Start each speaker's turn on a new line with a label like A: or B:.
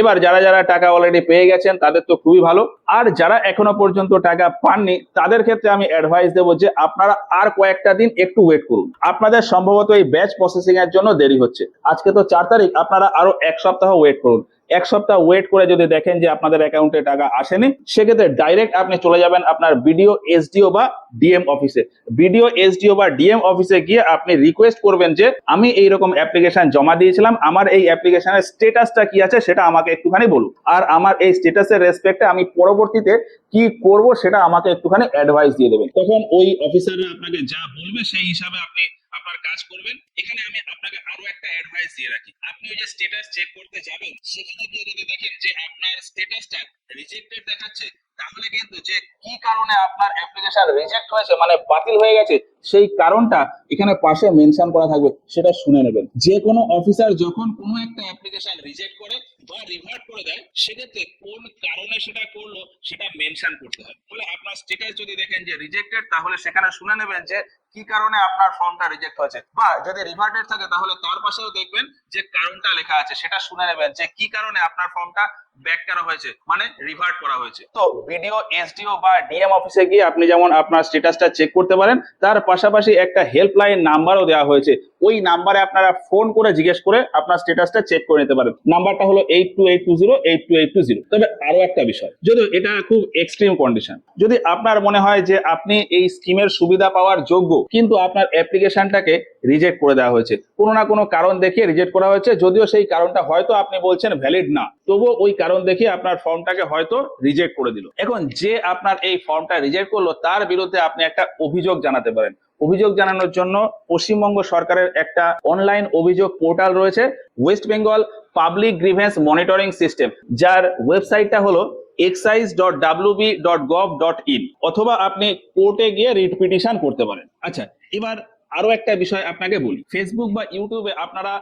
A: এবার যারা যারা টাকা অলরেডি পেয়ে গেছেন তাদের তো খুবই ভালো, আর যারা এখনো পর্যন্ত টাকা পাননি তাদের ক্ষেত্রে আমি অ্যাডভাইস দেবো যে আপনারা আর কয়েকটা দিন একটু ওয়েট করুন। আপনাদের সম্ভবত এই ব্যাচ প্রসেসিং এর জন্য দেরি হচ্ছে। আজকে তো 4 তারিখ, আপনারা আরো 1 সপ্তাহ ওয়েট করুন। 1 সপ্তাহ ওয়েট করে যদি দেখেন যে আপনাদের অ্যাকাউন্টে টাকা আসেনি, সেক্ষেত্রে ডাইরেক্ট আপনি চলে যাবেন আপনার বিডিও, এসডিও বা ডিএম অফিসে। বিডিও, এসডিও বা ডিএম অফিসে গিয়ে আপনি রিকোয়েস্ট করবেন যে আমি এইরকম অ্যাপ্লিকেশন জমা দিয়েছিলাম, আমার এই অ্যাপ্লিকেশনের স্ট্যাটাসটা কি আছে সেটা আমাকে একটুখানি বলুন, আর আমার এই স্ট্যাটাসের রেসপেক্টে আমি পরবর্তীতে কি করব সেটা আমাকে একটুখানি অ্যাডভাইস দিয়ে দেবেন। তখন ওই অফিসাররা আপনাকে যা বলবে সেই হিসাবে আপনি আপনার কাজ করবেন। এখানে আমি আপনাকে আরো একটা অ্যাডভাইস দিয়ে রাখি, আপনি ওই যে স্ট্যাটাস চেক করতে যাবেন, সেখানে গিয়ে যদি দেখেন যে আপনার স্ট্যাটাসটা রিজেক্টেড দেখাচ্ছে, তাহলে কিন্তু যে কি কারণে আপনার অ্যাপ্লিকেশন রিজেক্ট হয়েছে মানে বাতিল হয়ে গেছে সেই কারণটা এখানে পাশে মেনশন করা থাকবে, সেটা শুনে নেবেন। যে কোনো অফিসার যখন কোনো একটা অ্যাপ্লিকেশন রিজেক্ট করে বা রিভার্ট করে দেয়, সেক্ষেত্রে কোন কারণে সেটা করলো সেটা মেনশন করতে হয়। বলে আপনার স্ট্যাটাস যদি দেখেন যে রিজেক্টেড, তাহলে সেখানে শুনে নেবেন যে কি কারণে আপনার ফর্মটা রিজেক্ট হয়েছে, বা যদি রিভার্টেড থাকে তাহলে তার পাশেও দেখবেন যে কারণটা লেখা আছে, সেটা শুনে নেবেন যে কি কারণে আপনার ফর্মটা ব্যাক করা হয়েছে মানে রিভার্ট করা হয়েছে। তো বিডিও, এসডিও বা ডিএম অফিসে গিয়ে আপনি যেমন আপনার স্ট্যাটাসটা চেক করতে পারেন, তার পাশাপাশি একটা হেল্পলাইন নাম্বারও দেওয়া হয়েছে। ওই নাম্বারে আপনারা ফোন করে জিজ্ঞেস করে আপনার স্ট্যাটাসটা চেক করে নিতে পারেন। নাম্বারটা হলো 8282082820। তবে আরো একটা বিষয়, যদিও এটা খুব এক্সট্রিম কন্ডিশন, যদি আপনার মনে হয় যে আপনি এই স্কিমের সুবিধা পাওয়ার যোগ্য কিন্তু আপনার অ্যাপ্লিকেশনটাকে রিজেক্ট করে দেওয়া হয়েছে, কোনো না কোনো কারণ দেখিয়ে রিজেক্ট করা হয়েছে, যদিও সেই কারণটা হয়তো আপনি বলছেন ভ্যালিড না, তবুও ওই কারণ দেখিয়ে আপনার ফর্মটাকে হয়তো রিজেক্ট করে দিল। এখন যে আপনার এই ফর্মটা রিজেক্ট করলো তার বিরুদ্ধে আপনি একটা অভিযোগ জানাতে পারেন। অভিযোগ জানানোর জন্য পশ্চিমবঙ্গ সরকারের একটা অনলাইন অভিযোগ পোর্টাল রয়েছে, West Bengal public grievance monitoring system, যার ওয়েবসাইটটা হলো excise.wb.gov.in, অথবা আপনি কোর্টে গিয়ে রিট পিটিশন করতে পারেন। আচ্ছা, এবার আরো একটা বিষয় আপনাকে বলি, ফেসবুক বা ইউটিউবে আপনারা